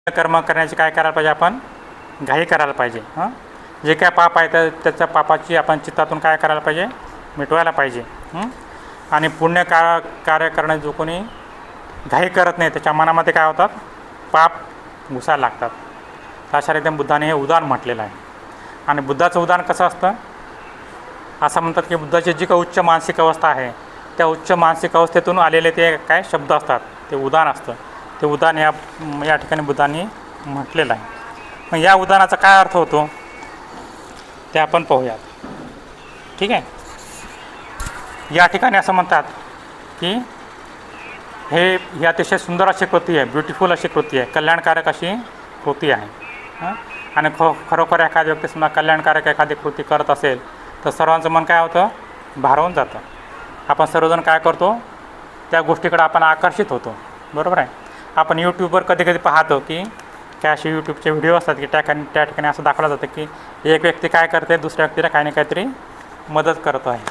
कर्म करण्याची काय करायला पाहिजे, आपण घाई करायला पाहिजे. जे काय पाप आहे त्याच्या पापाची आपण चित्तातून काय करायला पाहिजे, मिटवायला पाहिजे. आणि पुण्य कार्य करणे जो कोणी घाई करत नाही त्याच्या मनामध्ये काय होतात, पाप घुसायला लागतात. अशा रीतीने बुद्धाने हे उदाहरण म्हटलेलं आहे. आणि बुद्धाचं उदाहरण कसं असतं, असं म्हणतात की बुद्धाची जी काही उच्च मानसिक अवस्था आहे त्या उच्च मानसिक अवस्थेतून आलेले ते काय शब्द असतात, ते उदाहरण असतं. ते उदाहरण या ठिकाणी बुद्धांनी म्हटलेलं आहे. मग या उदाहरणाचा काय अर्थ होतो ते आपण पाहूयात. ठीक आहे. या ठिकाणी असं म्हणतात की ही अतिशय सुंदर अशी कृती आहे, ब्युटिफुल अशी कृती आहे, कल्याणकारक अशी कृती आहे. आणि खरोखर एखादी व्यक्ती समजा कल्याणकारक एखादी कृती करत असेल तर सर्वांचं मन काय होतं, भारावून जातं. आपण सर्वजण काय करतो, त्या गोष्टीकडे आपण आकर्षित होतो. बरोबर आहे. आपण यूट्यूबवर कधी कधी पाहतो की काय असे यूट्यूबचे व्हिडिओ असतात की त्या ठिकाणी असं दाखवलं जातं की एक व्यक्ती काय करते, दुसऱ्या व्यक्तीला काही ना काहीतरी मदत करत आहे.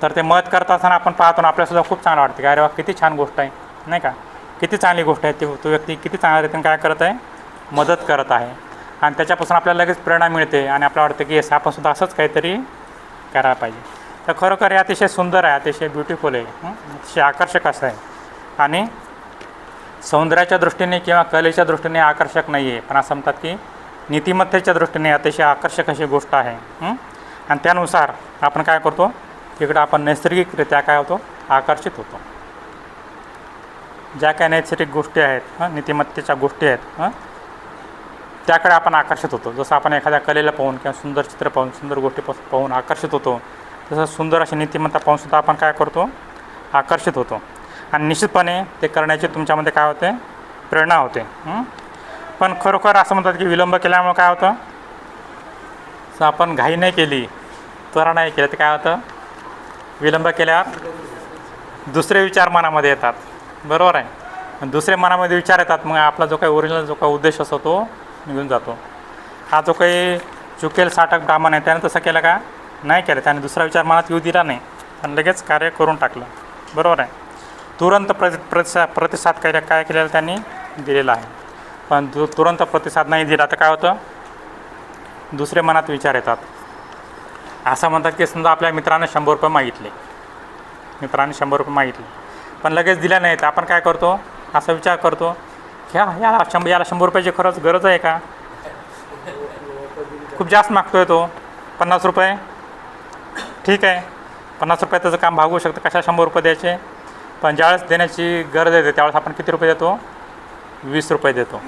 तर ते मदत करत असताना आपण पाहतो ना, आपल्यासुद्धा खूप चांगलं वाटतं की अरे वा किती छान गोष्ट आहे, नाही का, किती चांगली गोष्ट आहे. तो व्यक्ती किती चांगल्या रीतीने काय करत आहे, मदत करत आहे. आणि त्याच्यापासून आपल्याला लगेच प्रेरणा मिळते आणि आपल्याला वाटतं की येस आपणसुद्धा असंच काहीतरी करायला पाहिजे. तर खरोखर हे अतिशय सुंदर आहे, अतिशय ब्युटिफुल आहे, अतिशय आकर्षक असं आहे. आणि सौंदर्याच्या दृष्टीने किंवा कलेच्या दृष्टीने आकर्षक नाही आहे, पण असं म्हणतात की नीतिमत्तेच्या दृष्टीने अतिशय आकर्षक अशी गोष्ट आहे. आणि त्यानुसार आपण काय करतो, तिकडं आपण नैसर्गिकरित्या काय होतो, आकर्षित होतो. ज्या काही नैसर्गिक गोष्टी आहेत, नीतिमत्तेच्या गोष्टी आहेत, त्याकडे आपण आकर्षित होतो. जसं आपण एखाद्या कलेला पाहून किंवा सुंदर चित्र पाहून, सुंदर गोष्टी पाहून आकर्षित होतो, तसं सुंदर अशी नीतिमत्ता पाहूनसुद्धा आपण काय करतो, आकर्षित होतो. आणि निश्चितपणे ते करण्याची तुमच्यामध्ये काय होते, प्रेरणा होते. पण खरोखर असं म्हणतात की विलंब केल्यामुळे काय होतं, जर आपण घाई नाही केली, त्वरा नाही केलं तर काय होतं, विलंब केल्यावर दुसरे विचार मनामध्ये येतात. बरोबर आहे. दुसरे मनामध्ये विचार येतात, मग आपला जो काही ओरिजिनल जो काही उद्देश असतो तो निघून जातो. हा जो काही चुकेल साटक ब्राह्मण आहे त्याने तसं केलं का, नाही केलं, त्याने दुसरा विचार मनात येऊ दिला नाही, पण लगेच कार्य करून टाकलं. बरोबर आहे. तुरंत प्रतिसाद काय केलेला त्यांनी दिलेला आहे. पण तुरंत प्रतिसाद नाही दिला तर काय होतं, दुसरे मनात विचार येतात. असं म्हणतात की समजा आपल्या मित्राने 100 रुपये मागितले, पण लगेच दिल्या नाहीत. आपण काय करतो, असा विचार करतो की याला 100 रुपयाची खरंच गरज आहे का, खूप जास्त मागतोय तो, 50 रुपये ठीक आहे, 50 रुपये त्याचं काम भागवू शकतं, कशा 100 रुपये द्यायचे. पण ज्यावेळेस देण्याची गरज येते त्यावेळेस आपण किती रुपये देतो, 20 रुपये देतो.